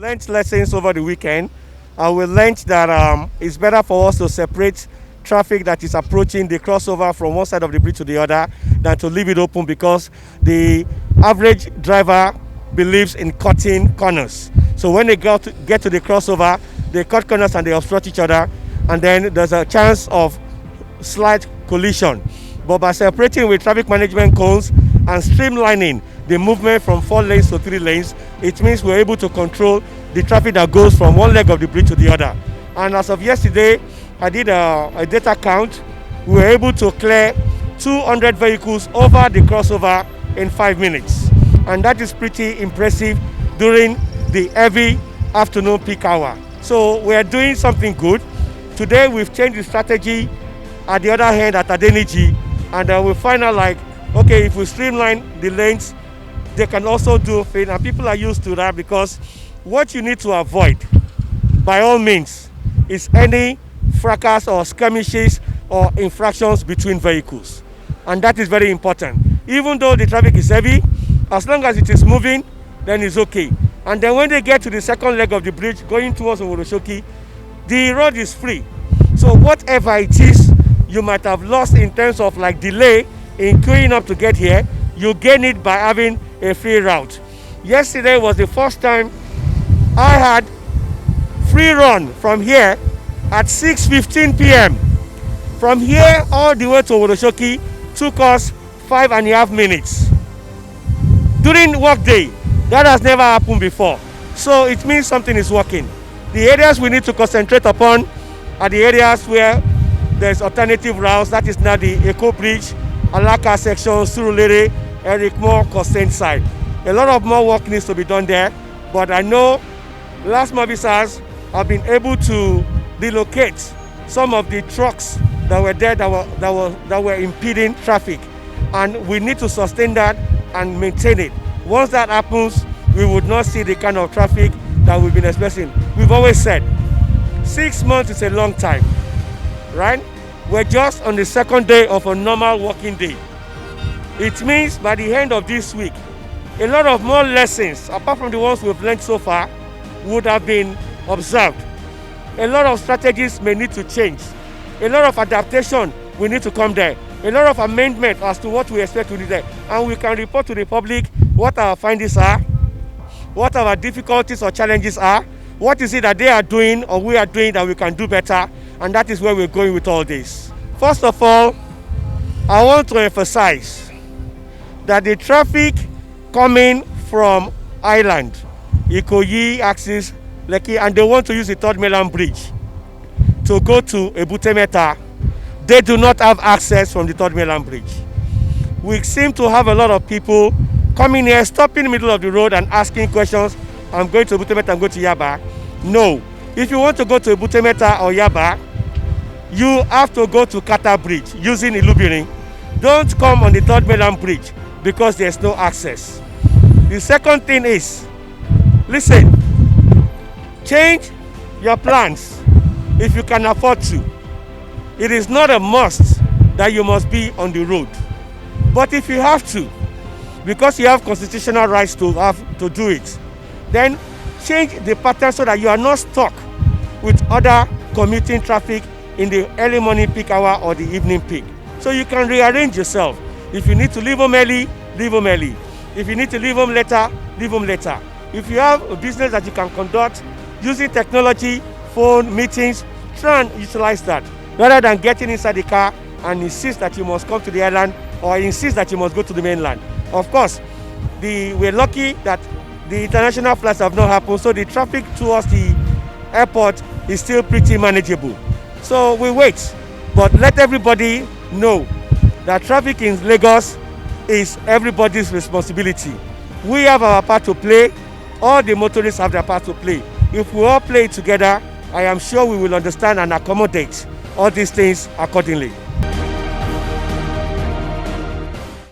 Learned lessons over the weekend, and we learned that it's better for us to separate traffic that is approaching the crossover from one side of the bridge to the other than to leave it open, because the average driver believes in cutting corners. So when they get to the crossover, they cut corners and they obstruct each other, and then there's a chance of slight collision. But by separating with traffic management cones and streamlining the movement from 4 lanes to 3 lanes, it means we're able to control the traffic that goes from one leg of the bridge to the other. And as of yesterday, I did a data count. We were able to clear 200 vehicles over the crossover in 5 minutes. And that is pretty impressive during the heavy afternoon peak hour. So we are doing something good. Today we've changed the strategy at the other hand at Adeniji, and we find out like, okay, if we streamline the lanes, they can also do things, and people are used to that, because what you need to avoid, by all means, is any fracas or skirmishes or infractions between vehicles. And that is very important. Even though the traffic is heavy, as long as it is moving, then it's okay. And then when they get to the second leg of the bridge, going towards Owodoshoki, the road is free. So whatever it is you might have lost in terms of like delay in queuing up to get here, you gain it by having a free route. Yesterday was the first time I had free run from here at 6:15 p.m. From here all the way to Owodoshoki took us 5.5 minutes. During work day, that has never happened before. So it means something is working. The areas we need to concentrate upon are the areas where there's alternative routes. That is now the Eco Bridge, Alaka section, Surulere, Eric Moore, Consent side. A lot of more work needs to be done there, but I know last officers have been able to relocate some of the trucks that were there that were impeding traffic, and we need to sustain that and maintain it. Once that happens, we would not see the kind of traffic that we've been expecting. We've always said 6 months is a long time, right? We're just on the second day of a normal working day. It means by the end of this week, a lot of more lessons, apart from the ones we've learned so far, would have been observed. A lot of strategies may need to change. A lot of adaptation will need to come there. A lot of amendment as to what we expect to do there. And we can report to the public what our findings are, what our difficulties or challenges are, what is it that they are doing or we are doing that we can do better, and that is where we're going with all this. First of all, I want to emphasize that the traffic coming from Island, Ikoyi axis, Lekki, and they want to use the Third Mainland Bridge to go to Ebute Metta, they do not have access from the Third Mainland Bridge. We seem to have a lot of people coming here, stopping in the middle of the road and asking questions. I'm going to Ebute Metta, I'm going to Yaba. No. If you want to go to Ebute Metta or Yaba, you have to go to Kata Bridge using Ilubirin. Don't come on the Third Mainland Bridge because there's no access. The second thing is, listen, change your plans if you can afford to. It is not a must that you must be on the road. But if you have to, because you have constitutional rights to do it, then change the pattern so that you are not stuck with other commuting traffic in the early morning peak hour or the evening peak. So you can rearrange yourself. If you need to leave home early, leave home early. If you need to leave home later, leave home later. If you have a business that you can conduct using technology, phone, meetings, try and utilize that, rather than getting inside the car and insist that you must come to the island or insist that you must go to the mainland. Of course, we're lucky that the international flights have not happened, so the traffic towards the airport is still pretty manageable. So we wait, but let everybody know that traffic in Lagos is everybody's responsibility. We have our part to play, all the motorists have their part to play. If we all play together, I am sure we will understand and accommodate all these things accordingly.